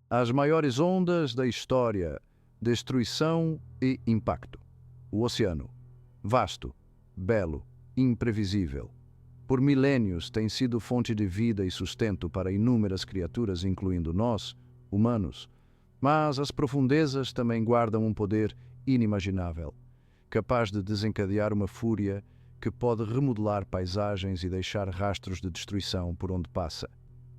As maiores ondas da história, destruição e impacto. O oceano. Vasto, belo, imprevisível. Por milênios tem sido fonte de vida e sustento para inúmeras criaturas, incluindo nós, humanos. Mas as profundezas também guardam um poder inimaginável, capaz de desencadear uma fúria que pode remodelar paisagens e deixar rastros de destruição por onde passa.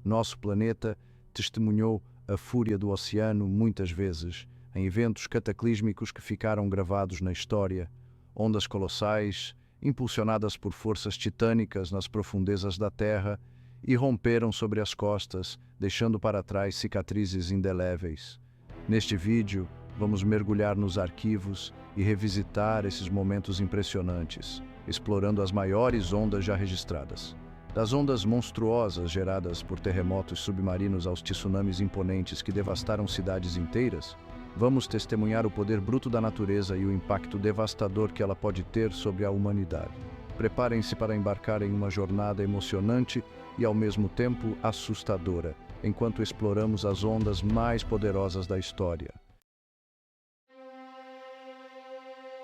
Nosso planeta testemunhou a fúria do oceano muitas vezes, em eventos cataclísmicos que ficaram gravados na história, ondas colossais, impulsionadas por forças titânicas nas profundezas da Terra, irromperam sobre as costas, deixando para trás cicatrizes indeléveis. Neste vídeo, vamos mergulhar nos arquivos e revisitar esses momentos impressionantes, explorando as maiores ondas já registradas. Das ondas monstruosas geradas por terremotos submarinos aos tsunamis imponentes que devastaram cidades inteiras, vamos testemunhar o poder bruto da natureza e o impacto devastador que ela pode ter sobre a humanidade. Preparem-se para embarcar em uma jornada emocionante e, ao mesmo tempo, assustadora, enquanto exploramos as ondas mais poderosas da história.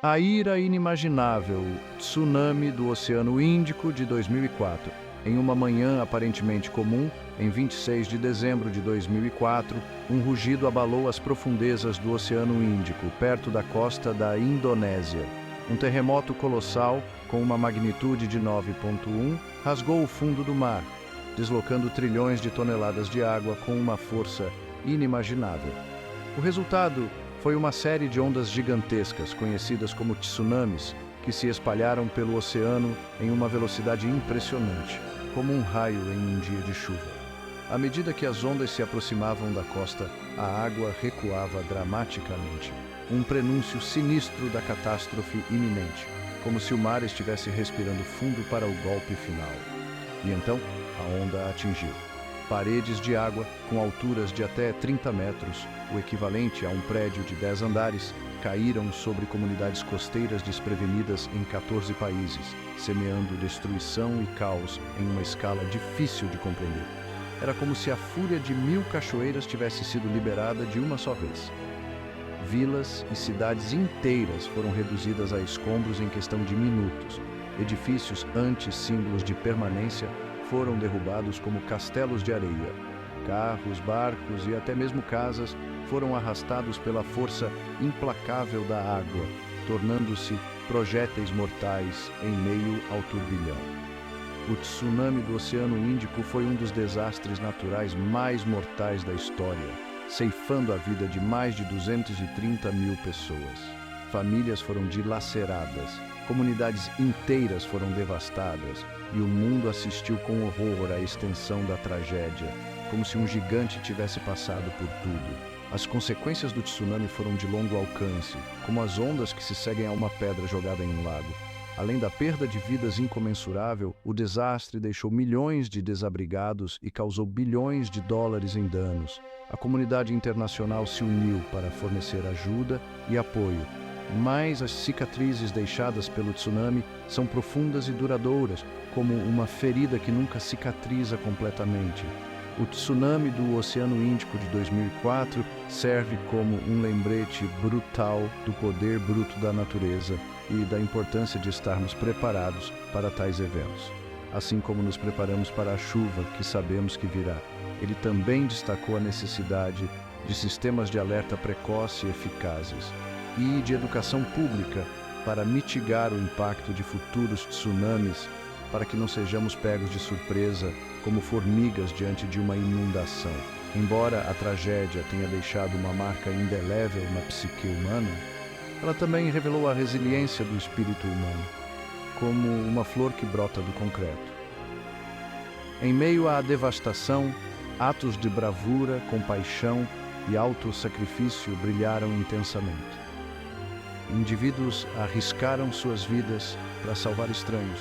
A ira inimaginável, tsunami do Oceano Índico de 2004. Em uma manhã aparentemente comum, em 26 de dezembro de 2004, um rugido abalou as profundezas do Oceano Índico, perto da costa da Indonésia. Um terremoto colossal, com uma magnitude de 9,1, rasgou o fundo do mar, deslocando trilhões de toneladas de água com uma força inimaginável. O resultado foi uma série de ondas gigantescas, conhecidas como tsunamis, que se espalharam pelo oceano em uma velocidade impressionante, como um raio em um dia de chuva. À medida que as ondas se aproximavam da costa, a água recuava dramaticamente, um prenúncio sinistro da catástrofe iminente, como se o mar estivesse respirando fundo para o golpe final. E então, a onda atingiu. Paredes de água, com alturas de até 30 metros, o equivalente a um prédio de 10 andares, caíram sobre comunidades costeiras desprevenidas em 14 países, semeando destruição e caos em uma escala difícil de compreender. Era como se a fúria de 1000 cachoeiras tivesse sido liberada de uma só vez. Vilas e cidades inteiras foram reduzidas a escombros em questão de minutos. Edifícios antes símbolos de permanência foram derrubados como castelos de areia. Carros, barcos e até mesmo casas foram arrastados pela força implacável da água, tornando-se projéteis mortais em meio ao turbilhão. O tsunami do Oceano Índico foi um dos desastres naturais mais mortais da história, ceifando a vida de mais de 230 mil pessoas. Famílias foram dilaceradas, comunidades inteiras foram devastadas e o mundo assistiu com horror à extensão da tragédia, como se um gigante tivesse passado por tudo. As consequências do tsunami foram de longo alcance, como as ondas que se seguem a uma pedra jogada em um lago. Além da perda de vidas incomensurável, o desastre deixou milhões de desabrigados e causou bilhões de dólares em danos. A comunidade internacional se uniu para fornecer ajuda e apoio, mas as cicatrizes deixadas pelo tsunami são profundas e duradouras, como uma ferida que nunca cicatriza completamente. O tsunami do Oceano Índico de 2004 serve como um lembrete brutal do poder bruto da natureza e da importância de estarmos preparados para tais eventos. Assim como nos preparamos para a chuva que sabemos que virá, ele também destacou a necessidade de sistemas de alerta precoce e eficazes e de educação pública para mitigar o impacto de futuros tsunamis, para que não sejamos pegos de surpresa como formigas diante de uma inundação. Embora a tragédia tenha deixado uma marca indelével na psique humana, ela também revelou a resiliência do espírito humano, como uma flor que brota do concreto. Em meio à devastação, atos de bravura, compaixão e autossacrifício brilharam intensamente. Indivíduos arriscaram suas vidas para salvar estranhos.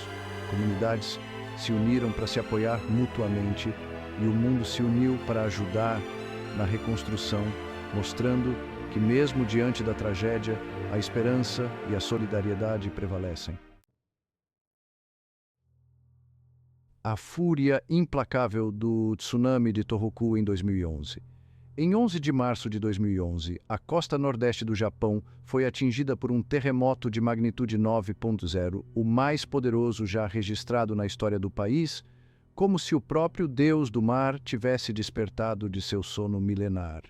Comunidades se uniram para se apoiar mutuamente e o mundo se uniu para ajudar na reconstrução, mostrando que mesmo diante da tragédia, a esperança e a solidariedade prevalecem. A fúria implacável do tsunami de Tohoku em 2011. Em 11 de março de 2011, a costa nordeste do Japão foi atingida por um terremoto de magnitude 9.0, o mais poderoso já registrado na história do país, como se o próprio Deus do mar tivesse despertado de seu sono milenar.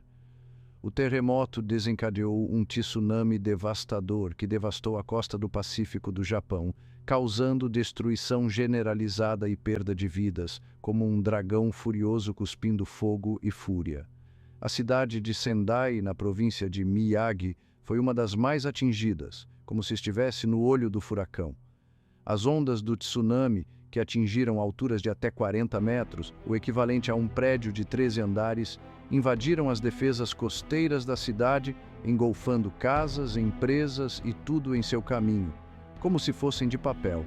O terremoto desencadeou um tsunami devastador que devastou a costa do Pacífico do Japão, causando destruição generalizada e perda de vidas, como um dragão furioso cuspindo fogo e fúria. A cidade de Sendai, na província de Miyagi, foi uma das mais atingidas, como se estivesse no olho do furacão. As ondas do tsunami, que atingiram alturas de até 40 metros, o equivalente a um prédio de 13 andares, invadiram as defesas costeiras da cidade, engolfando casas, empresas e tudo em seu caminho, como se fossem de papel.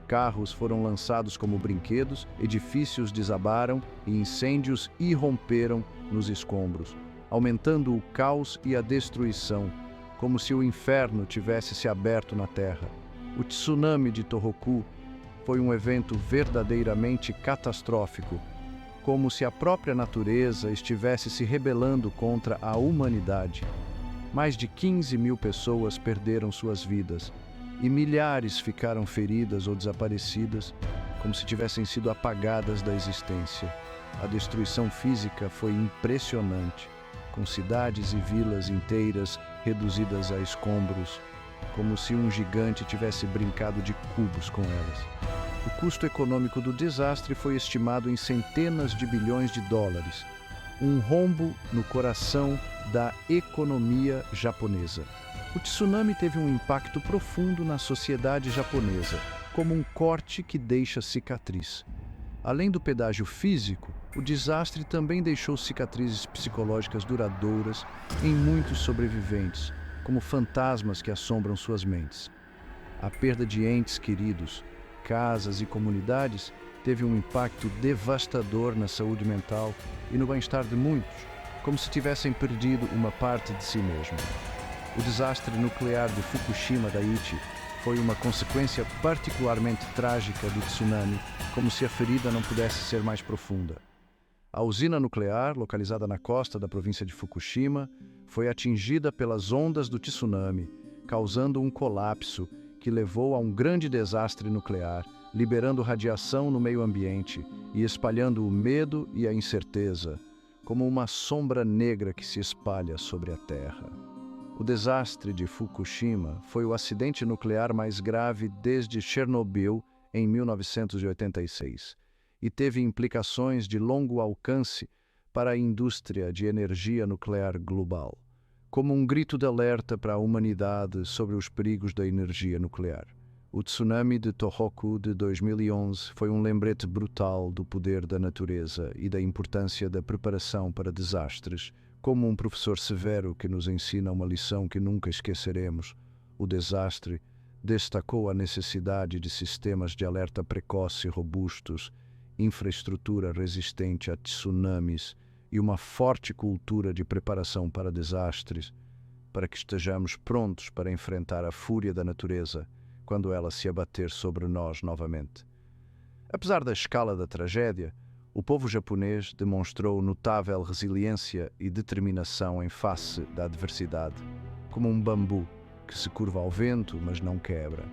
Carros foram lançados como brinquedos, edifícios desabaram e incêndios irromperam nos escombros, aumentando o caos e a destruição, como se o inferno tivesse se aberto na terra. O tsunami de Tohoku foi um evento verdadeiramente catastrófico, como se a própria natureza estivesse se rebelando contra a humanidade. Mais de 15 mil pessoas perderam suas vidas e milhares ficaram feridas ou desaparecidas, como se tivessem sido apagadas da existência. A destruição física foi impressionante, com cidades e vilas inteiras reduzidas a escombros, como se um gigante tivesse brincado de cubos com elas. O custo econômico do desastre foi estimado em centenas de bilhões de dólares, um rombo no coração da economia japonesa. O tsunami teve um impacto profundo na sociedade japonesa, como um corte que deixa cicatriz. Além do pedágio físico, o desastre também deixou cicatrizes psicológicas duradouras em muitos sobreviventes, como fantasmas que assombram suas mentes. A perda de entes queridos, casas e comunidades teve um impacto devastador na saúde mental e no bem-estar de muitos, como se tivessem perdido uma parte de si mesmo. O desastre nuclear de Fukushima Daiichi foi uma consequência particularmente trágica do tsunami, como se a ferida não pudesse ser mais profunda. A usina nuclear, localizada na costa da província de Fukushima, foi atingida pelas ondas do tsunami, causando um colapso que levou a um grande desastre nuclear, liberando radiação no meio ambiente e espalhando o medo e a incerteza, como uma sombra negra que se espalha sobre a Terra. O desastre de Fukushima foi o acidente nuclear mais grave desde Chernobyl, em 1986, e teve implicações de longo alcance para a indústria de energia nuclear global, como um grito de alerta para a humanidade sobre os perigos da energia nuclear. O tsunami de Tohoku de 2011 foi um lembrete brutal do poder da natureza e da importância da preparação para desastres. Como um professor severo que nos ensina uma lição que nunca esqueceremos, o desastre destacou a necessidade de sistemas de alerta precoce robustos, infraestrutura resistente a tsunamis e uma forte cultura de preparação para desastres, para que estejamos prontos para enfrentar a fúria da natureza quando ela se abater sobre nós novamente. Apesar da escala da tragédia, o povo japonês demonstrou notável resiliência e determinação em face da adversidade, como um bambu que se curva ao vento, mas não quebra.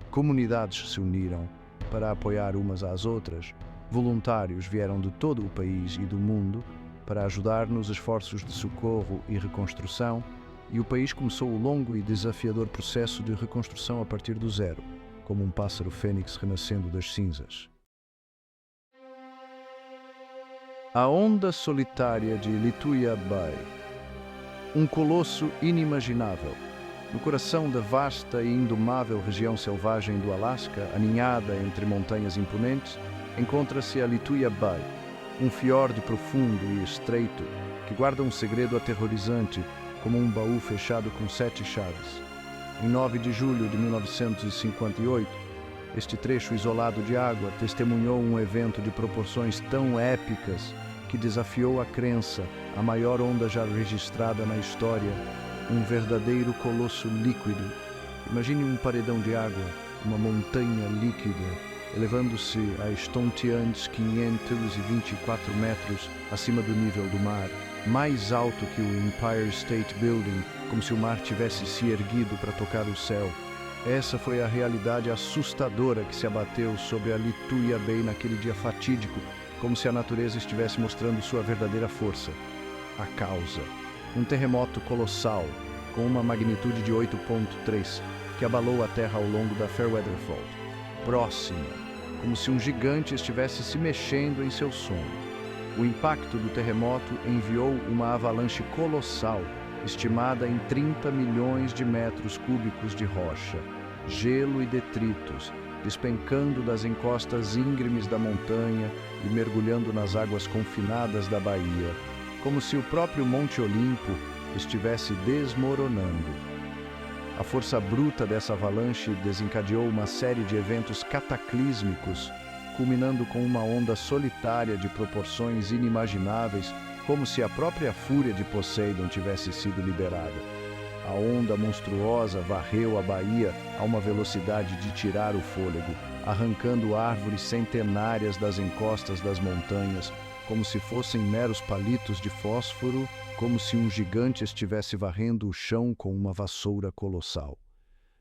Comunidades se uniram para apoiar umas às outras. Voluntários vieram de todo o país e do mundo para ajudar nos esforços de socorro e reconstrução, e o país começou o longo e desafiador processo de reconstrução a partir do zero, como um pássaro fênix renascendo das cinzas. A onda solitária de Lituya Bay, um colosso inimaginável. No coração da vasta e indomável região selvagem do Alasca, aninhada entre montanhas imponentes, encontra-se a Lituya Bay, um fiorde profundo e estreito que guarda um segredo aterrorizante como um baú fechado com 7 chaves. Em 9 de julho de 1958, este trecho isolado de água testemunhou um evento de proporções tão épicas que desafiou a crença, a maior onda já registrada na história, um verdadeiro colosso líquido. Imagine um paredão de água, uma montanha líquida, elevando-se a estonteantes 524 metros acima do nível do mar, mais alto que o Empire State Building, como se o mar tivesse se erguido para tocar o céu. Essa foi a realidade assustadora que se abateu sobre a Lituya Bay naquele dia fatídico, como se a natureza estivesse mostrando sua verdadeira força. A causa: um terremoto colossal, com uma magnitude de 8,3, que abalou a Terra ao longo da Fairweather Fault. Próxima, como se um gigante estivesse se mexendo em seu sono. O impacto do terremoto enviou uma avalanche colossal, estimada em 30 milhões de metros cúbicos de rocha, gelo e detritos, despencando das encostas íngremes da montanha e mergulhando nas águas confinadas da baía, como se o próprio Monte Olimpo estivesse desmoronando. A força bruta dessa avalanche desencadeou uma série de eventos cataclísmicos, culminando com uma onda solitária de proporções inimagináveis, como se a própria fúria de Poseidon tivesse sido liberada. A onda monstruosa varreu a baía a uma velocidade de tirar o fôlego, arrancando árvores centenárias das encostas das montanhas, como se fossem meros palitos de fósforo, como se um gigante estivesse varrendo o chão com uma vassoura colossal.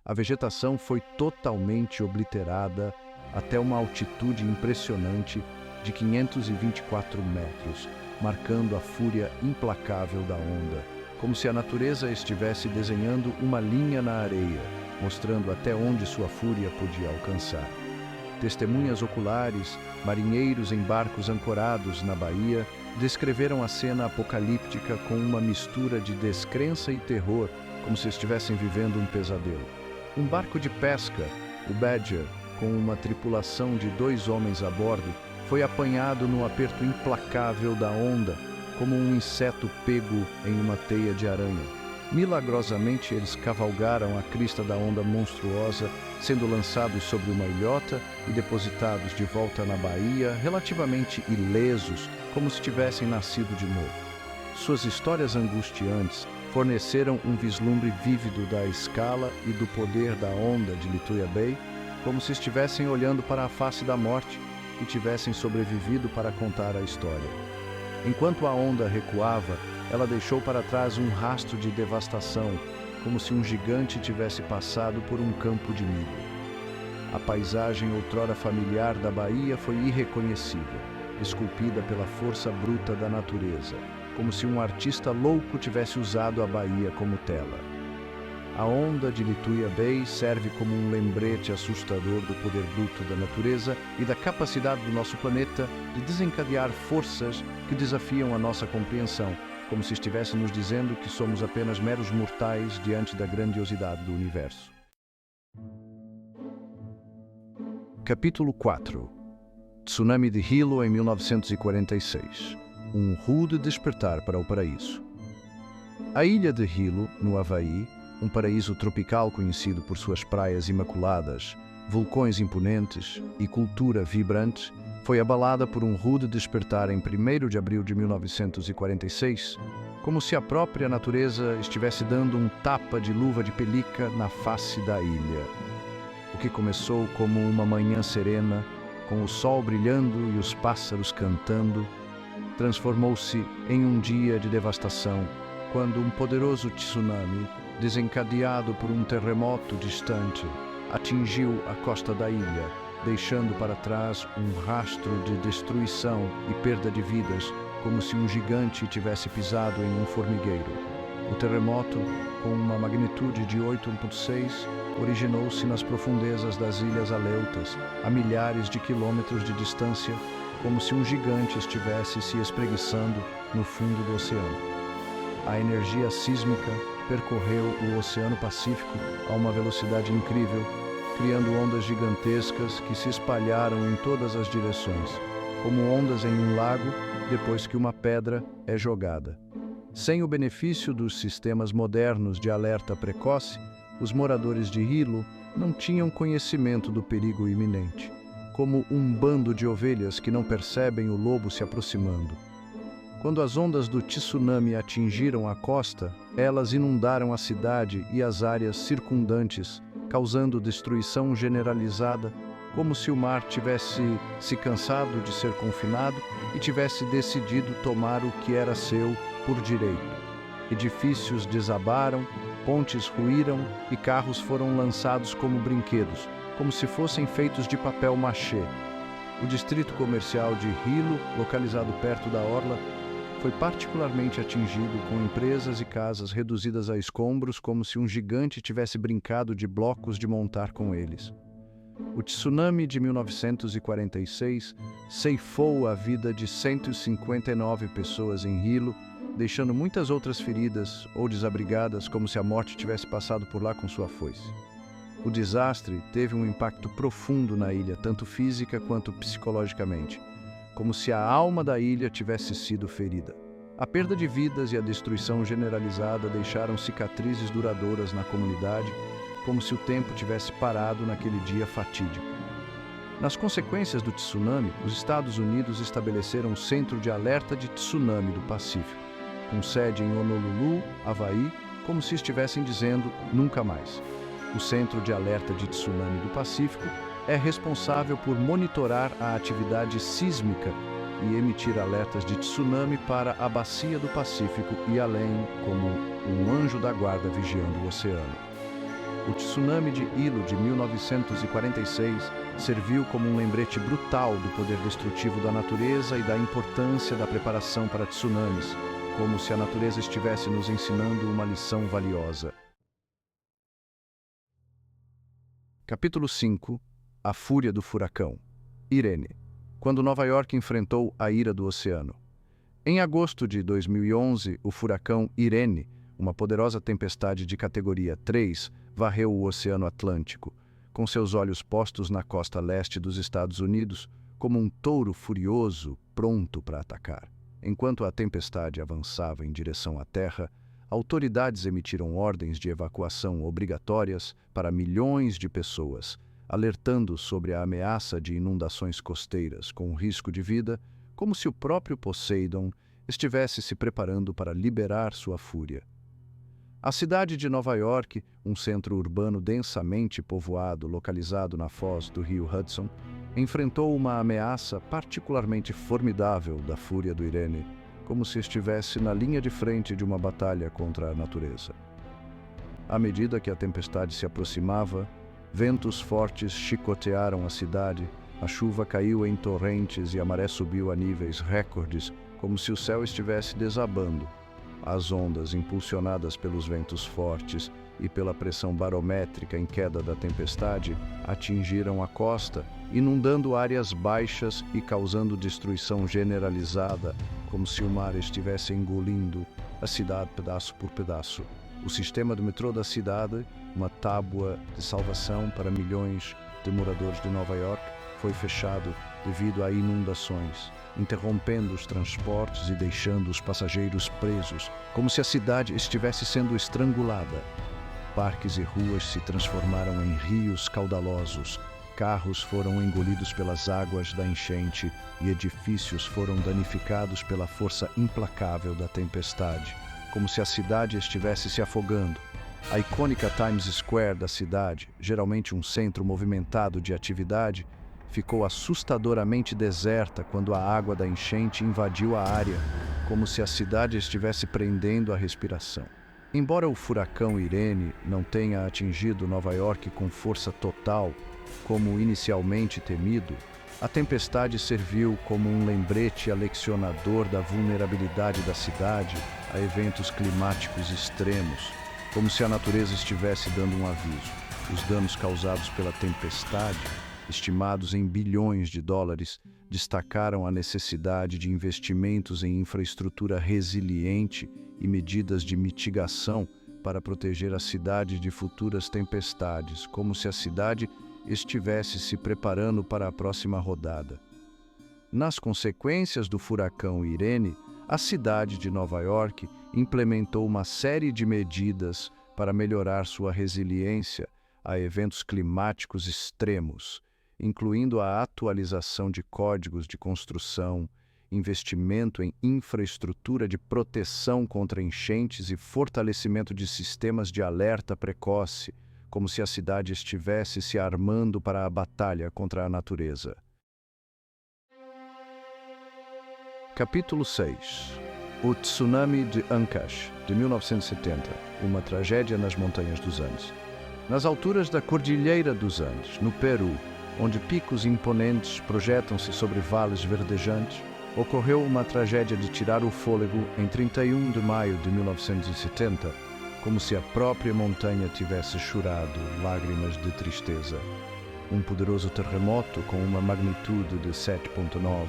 A vegetação foi totalmente obliterada até uma altitude impressionante de 524 metros, marcando a fúria implacável da onda, como se a natureza estivesse desenhando uma linha na areia, mostrando até onde sua fúria podia alcançar. Testemunhas oculares, marinheiros em barcos ancorados na baía, descreveram a cena apocalíptica com uma mistura de descrença e terror, como se estivessem vivendo um pesadelo. Um barco de pesca, o Badger, com uma tripulação de 2 homens a bordo, foi apanhado no aperto implacável da onda, como um inseto pego em uma teia de aranha. Milagrosamente, eles cavalgaram a crista da onda monstruosa, sendo lançados sobre uma ilhota e depositados de volta na baía, relativamente ilesos, como se tivessem nascido de novo. Suas histórias angustiantes forneceram um vislumbre vívido da escala e do poder da onda de Lituya Bay, como se estivessem olhando para a face da morte e tivessem sobrevivido para contar a história. Enquanto a onda recuava, ela deixou para trás um rastro de devastação, como se um gigante tivesse passado por um campo de milho. A paisagem outrora familiar da baía foi irreconhecível, esculpida pela força bruta da natureza, como se um artista louco tivesse usado a baía como tela. A onda de Lituya Bay serve como um lembrete assustador do poder bruto da natureza e da capacidade do nosso planeta de desencadear forças que desafiam a nossa compreensão, como se estivesse nos dizendo que somos apenas meros mortais diante da grandiosidade do universo. Capítulo 4. Tsunami de Hilo em 1946. Um rude despertar para o paraíso. A ilha de Hilo, no Havaí, um paraíso tropical conhecido por suas praias imaculadas, vulcões imponentes e cultura vibrante, foi abalada por um rude despertar em 1º de abril de 1946, como se a própria natureza estivesse dando um tapa de luva de pelica na face da ilha. O que começou como uma manhã serena, com o sol brilhando e os pássaros cantando, transformou-se em um dia de devastação, quando um poderoso tsunami, desencadeado por um terremoto distante, atingiu a costa da ilha, deixando para trás um rastro de destruição e perda de vidas, como se um gigante tivesse pisado em um formigueiro. O terremoto, com uma magnitude de 8,6, originou-se nas profundezas das Ilhas Aleutas, a milhares de quilômetros de distância, como se um gigante estivesse se espreguiçando no fundo do oceano. A energia sísmica percorreu o Oceano Pacífico a uma velocidade incrível, criando ondas gigantescas que se espalharam em todas as direções, como ondas em um lago depois que uma pedra é jogada. Sem o benefício dos sistemas modernos de alerta precoce, os moradores de Hilo não tinham conhecimento do perigo iminente, como um bando de ovelhas que não percebem o lobo se aproximando. Quando as ondas do tsunami atingiram a costa, elas inundaram a cidade e as áreas circundantes, causando destruição generalizada, como se o mar tivesse se cansado de ser confinado e tivesse decidido tomar o que era seu por direito. Edifícios desabaram, pontes ruíram e carros foram lançados como brinquedos, como se fossem feitos de papel machê. O distrito comercial de Hilo, localizado perto da orla, foi particularmente atingido, com empresas e casas reduzidas a escombros, como se um gigante tivesse brincado de blocos de montar com eles. O tsunami de 1946 ceifou a vida de 159 pessoas em Hilo, deixando muitas outras feridas ou desabrigadas, como se a morte tivesse passado por lá com sua foice. O desastre teve um impacto profundo na ilha, tanto física quanto psicologicamente, como se a alma da ilha tivesse sido ferida. A perda de vidas e a destruição generalizada deixaram cicatrizes duradouras na comunidade, como se o tempo tivesse parado naquele dia fatídico. Nas consequências do tsunami, os Estados Unidos estabeleceram um centro de alerta de tsunami do Pacífico, com sede em Honolulu, Havaí, como se estivessem dizendo nunca mais. O Centro de Alerta de Tsunami do Pacífico é responsável por monitorar a atividade sísmica e emitir alertas de tsunami para a bacia do Pacífico e além, como um anjo da guarda vigiando o oceano. O tsunami de Hilo de 1946 serviu como um lembrete brutal do poder destrutivo da natureza e da importância da preparação para tsunamis, como se a natureza estivesse nos ensinando uma lição valiosa. Capítulo 5. A fúria do furacão. Irene. Quando Nova York enfrentou a ira do oceano. Em agosto de 2011, o furacão Irene, uma poderosa tempestade de categoria 3, varreu o Oceano Atlântico, com seus olhos postos na costa leste dos Estados Unidos, como um touro furioso pronto para atacar. Enquanto a tempestade avançava em direção à terra, autoridades emitiram ordens de evacuação obrigatórias para milhões de pessoas, alertando sobre a ameaça de inundações costeiras com risco de vida, como se o próprio Poseidon estivesse se preparando para liberar sua fúria. A cidade de Nova York, um centro urbano densamente povoado localizado na foz do rio Hudson, enfrentou uma ameaça particularmente formidável da fúria do Irene, como se estivesse na linha de frente de uma batalha contra a natureza. À medida que a tempestade se aproximava, ventos fortes chicotearam a cidade, a chuva caiu em torrentes e a maré subiu a níveis recordes, como se o céu estivesse desabando. As ondas, impulsionadas pelos ventos fortes e pela pressão barométrica em queda da tempestade, atingiram a costa, inundando áreas baixas e causando destruição generalizada, como se o mar estivesse engolindo a cidade pedaço por pedaço. O sistema do metrô da cidade, uma tábua de salvação para milhões de moradores de Nova York, foi fechado devido a inundações, interrompendo os transportes e deixando os passageiros presos, como se a cidade estivesse sendo estrangulada. Parques e ruas se transformaram em rios caudalosos, carros foram engolidos pelas águas da enchente e edifícios foram danificados pela força implacável da tempestade, como se a cidade estivesse se afogando. A icônica Times Square da cidade, geralmente um centro movimentado de atividade, ficou assustadoramente deserta quando a água da enchente invadiu a área, como se a cidade estivesse prendendo a respiração. Embora o furacão Irene não tenha atingido Nova York com força total, como inicialmente temido, a tempestade serviu como um lembrete aleccionador da vulnerabilidade da cidade a eventos climáticos extremos, como se a natureza estivesse dando um aviso. Os danos causados pela tempestade, estimados em bilhões de dólares, destacaram a necessidade de investimentos em infraestrutura resiliente e medidas de mitigação para proteger a cidade de futuras tempestades, como se a cidade estivesse se preparando para a próxima rodada. Nas consequências do furacão Irene, a cidade de Nova York implementou uma série de medidas para melhorar sua resiliência a eventos climáticos extremos, incluindo a atualização de códigos de construção, investimento em infraestrutura de proteção contra enchentes e fortalecimento de sistemas de alerta precoce, como se a cidade estivesse se armando para a batalha contra a natureza. Capítulo 6. O tsunami de Ancash, de 1970, uma tragédia nas montanhas dos Andes. Nas alturas da Cordilheira dos Andes, no Peru, onde picos imponentes projetam-se sobre vales verdejantes, ocorreu uma tragédia de tirar o fôlego em 31 de maio de 1970, como se a própria montanha tivesse chorado lágrimas de tristeza. Um poderoso terremoto com uma magnitude de 7,9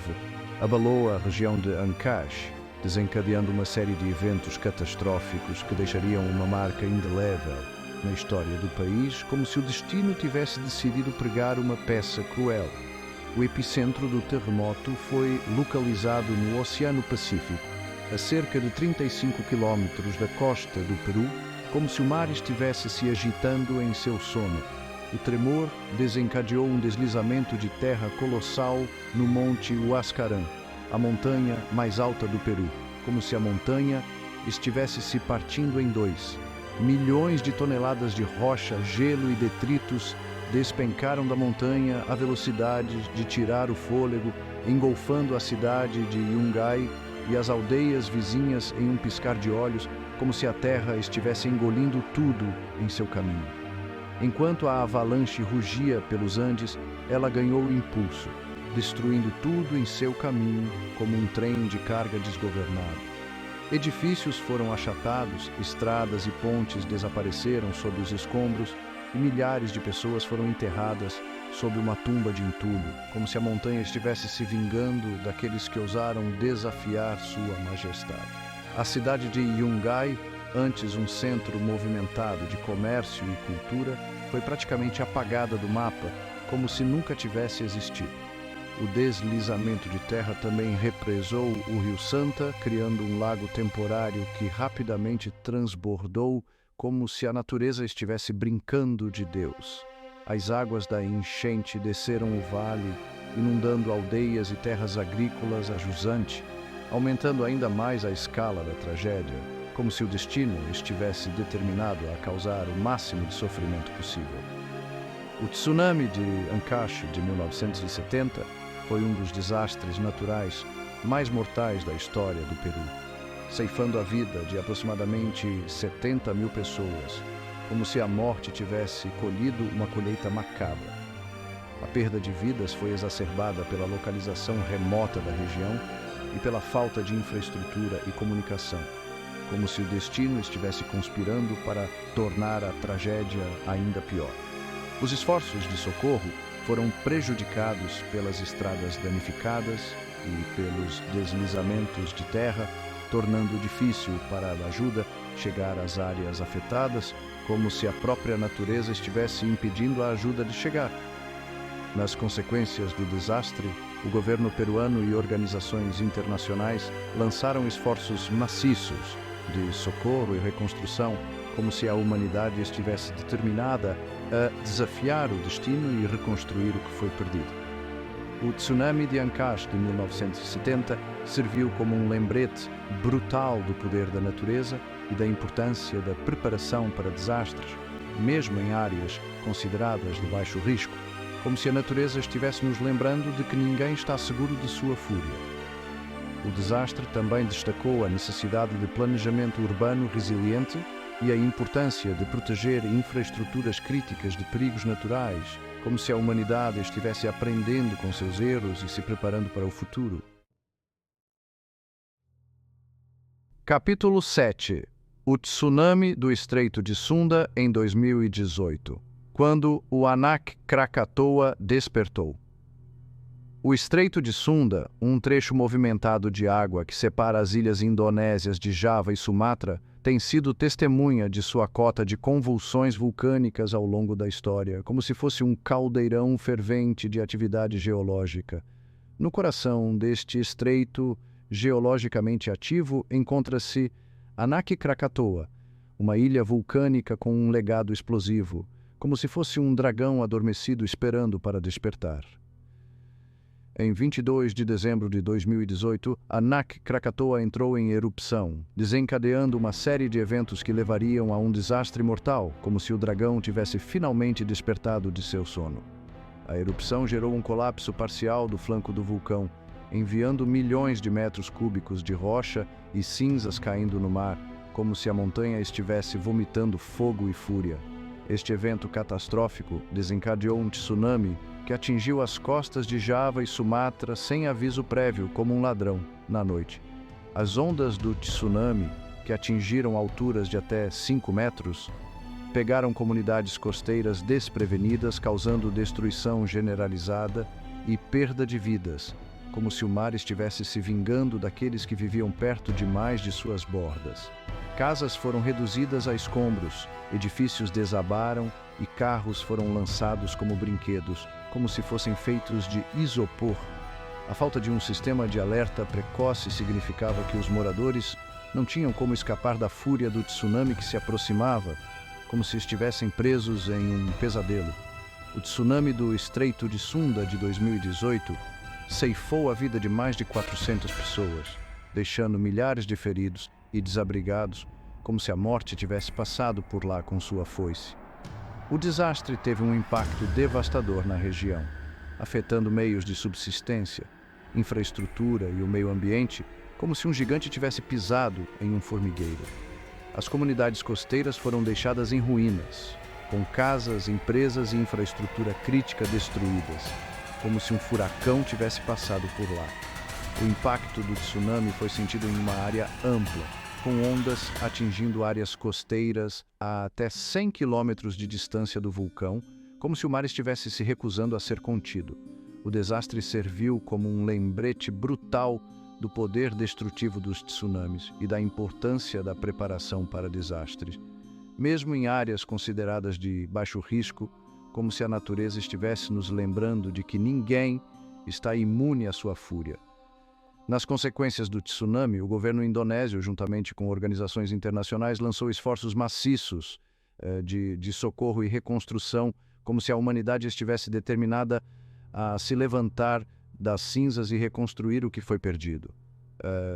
abalou a região de Ancash, desencadeando uma série de eventos catastróficos que deixariam uma marca indelével na história do país, como se o destino tivesse decidido pregar uma peça cruel. O epicentro do terremoto foi localizado no Oceano Pacífico, a cerca de 35 quilômetros da costa do Peru, como se o mar estivesse se agitando em seu sono. O tremor desencadeou um deslizamento de terra colossal no Monte Huascarán, a montanha mais alta do Peru, como se a montanha estivesse se partindo em dois. Milhões de toneladas de rocha, gelo e detritos despencaram da montanha à velocidade de tirar o fôlego, engolfando a cidade de Yungay e as aldeias vizinhas em um piscar de olhos, como se a terra estivesse engolindo tudo em seu caminho. Enquanto a avalanche rugia pelos Andes, ela ganhou impulso, destruindo tudo em seu caminho como um trem de carga desgovernado. Edifícios foram achatados, estradas e pontes desapareceram sob os escombros e milhares de pessoas foram enterradas sob uma tumba de entulho, como se a montanha estivesse se vingando daqueles que ousaram desafiar sua majestade. A cidade de Yungay, antes um centro movimentado de comércio e cultura, foi praticamente apagada do mapa, como se nunca tivesse existido. O deslizamento de terra também represou o Rio Santa, criando um lago temporário que rapidamente transbordou, como se a natureza estivesse brincando de Deus. As águas da enchente desceram o vale, inundando aldeias e terras agrícolas a jusante, aumentando ainda mais a escala da tragédia, como se o destino estivesse determinado a causar o máximo de sofrimento possível. O tsunami de Ancash de 1970 foi um dos desastres naturais mais mortais da história do Peru, ceifando a vida de aproximadamente 70 mil pessoas, como se a morte tivesse colhido uma colheita macabra. A perda de vidas foi exacerbada pela localização remota da região e pela falta de infraestrutura e comunicação, como se o destino estivesse conspirando para tornar a tragédia ainda pior. Os esforços de socorro foram prejudicados pelas estradas danificadas e pelos deslizamentos de terra, tornando difícil para a ajuda chegar às áreas afetadas, como se a própria natureza estivesse impedindo a ajuda de chegar. Nas consequências do desastre, o governo peruano e organizações internacionais lançaram esforços maciços de socorro e reconstrução, como se a humanidade estivesse determinada a desafiar o destino e reconstruir o que foi perdido. O tsunami de Ancash de 1970 serviu como um lembrete brutal do poder da natureza e da importância da preparação para desastres, mesmo em áreas consideradas de baixo risco, como se a natureza estivesse nos lembrando de que ninguém está seguro de sua fúria. O desastre também destacou a necessidade de planejamento urbano resiliente e a importância de proteger infraestruturas críticas de perigos naturais, como se a humanidade estivesse aprendendo com seus erros e se preparando para o futuro. Capítulo 7. O tsunami do Estreito de Sunda em 2018, quando o Anak Krakatoa despertou. O Estreito de Sunda, um trecho movimentado de água que separa as ilhas indonésias de Java e Sumatra, tem sido testemunha de sua cota de convulsões vulcânicas ao longo da história, como se fosse um caldeirão fervente de atividade geológica. No coração deste estreito geologicamente ativo encontra-se Anak Krakatoa, uma ilha vulcânica com um legado explosivo, como se fosse um dragão adormecido esperando para despertar. Em 22 de dezembro de 2018, Anak Krakatoa entrou em erupção, desencadeando uma série de eventos que levariam a um desastre mortal, como se o dragão tivesse finalmente despertado de seu sono. A erupção gerou um colapso parcial do flanco do vulcão, enviando milhões de metros cúbicos de rocha e cinzas caindo no mar, como se a montanha estivesse vomitando fogo e fúria. Este evento catastrófico desencadeou um tsunami que atingiu as costas de Java e Sumatra sem aviso prévio, como um ladrão, na noite. As ondas do tsunami, que atingiram alturas de até 5 metros, pegaram comunidades costeiras desprevenidas, causando destruição generalizada e perda de vidas, como se o mar estivesse se vingando daqueles que viviam perto demais de suas bordas. Casas foram reduzidas a escombros, edifícios desabaram e carros foram lançados como brinquedos, como se fossem feitos de isopor. A falta de um sistema de alerta precoce significava que os moradores não tinham como escapar da fúria do tsunami que se aproximava, como se estivessem presos em um pesadelo. O tsunami do Estreito de Sunda de 2018 ceifou a vida de mais de 400 pessoas, deixando milhares de feridos e desabrigados, como se a morte tivesse passado por lá com sua foice. O desastre teve um impacto devastador na região, afetando meios de subsistência, infraestrutura e o meio ambiente, como se um gigante tivesse pisado em um formigueiro. As comunidades costeiras foram deixadas em ruínas, com casas, empresas e infraestrutura crítica destruídas, como se um furacão tivesse passado por lá. O impacto do tsunami foi sentido em uma área ampla, com ondas atingindo áreas costeiras a até 100 quilômetros de distância do vulcão, como se o mar estivesse se recusando a ser contido. O desastre serviu como um lembrete brutal do poder destrutivo dos tsunamis e da importância da preparação para desastres. Mesmo em áreas consideradas de baixo risco, como se a natureza estivesse nos lembrando de que ninguém está imune à sua fúria. Nas consequências do tsunami, o governo indonésio, juntamente com organizações internacionais, lançou esforços maciços de socorro e reconstrução, como se a humanidade estivesse determinada a se levantar das cinzas e reconstruir o que foi perdido.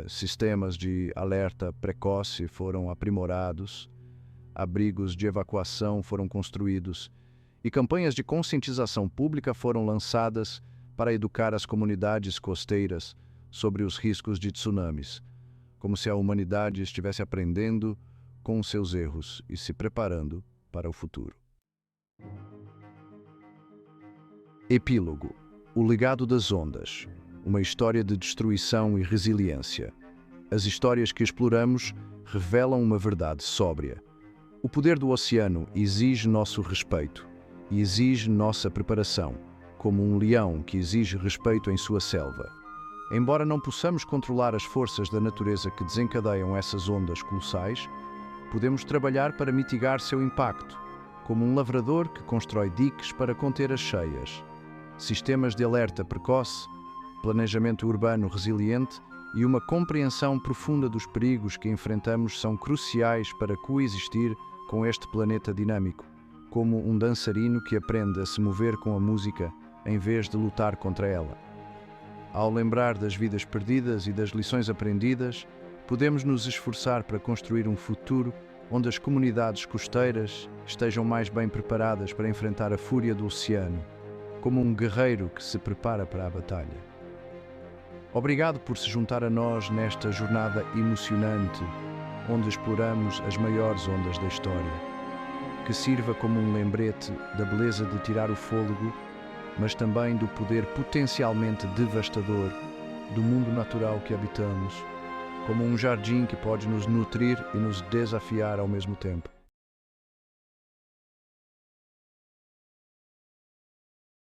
Sistemas de alerta precoce foram aprimorados, abrigos de evacuação foram construídos e campanhas de conscientização pública foram lançadas para educar as comunidades costeiras sobre os riscos de tsunamis, como se a humanidade estivesse aprendendo com seus erros e se preparando para o futuro. Epílogo: O legado das ondas, uma história de destruição e resiliência. As histórias que exploramos revelam uma verdade sóbria. O poder do oceano exige nosso respeito e exige nossa preparação, como um leão que exige respeito em sua selva. Embora não possamos controlar as forças da natureza que desencadeiam essas ondas colossais, podemos trabalhar para mitigar seu impacto, como um lavrador que constrói diques para conter as cheias. Sistemas de alerta precoce, planejamento urbano resiliente e uma compreensão profunda dos perigos que enfrentamos são cruciais para coexistir com este planeta dinâmico, como um dançarino que aprende a se mover com a música em vez de lutar contra ela. Ao lembrar das vidas perdidas e das lições aprendidas, podemos nos esforçar para construir um futuro onde as comunidades costeiras estejam mais bem preparadas para enfrentar a fúria do oceano, como um guerreiro que se prepara para a batalha. Obrigado por se juntar a nós nesta jornada emocionante, onde exploramos as maiores ondas da história. Que sirva como um lembrete da beleza de tirar o fôlego, mas também do poder potencialmente devastador do mundo natural que habitamos, como um jardim que pode nos nutrir e nos desafiar ao mesmo tempo.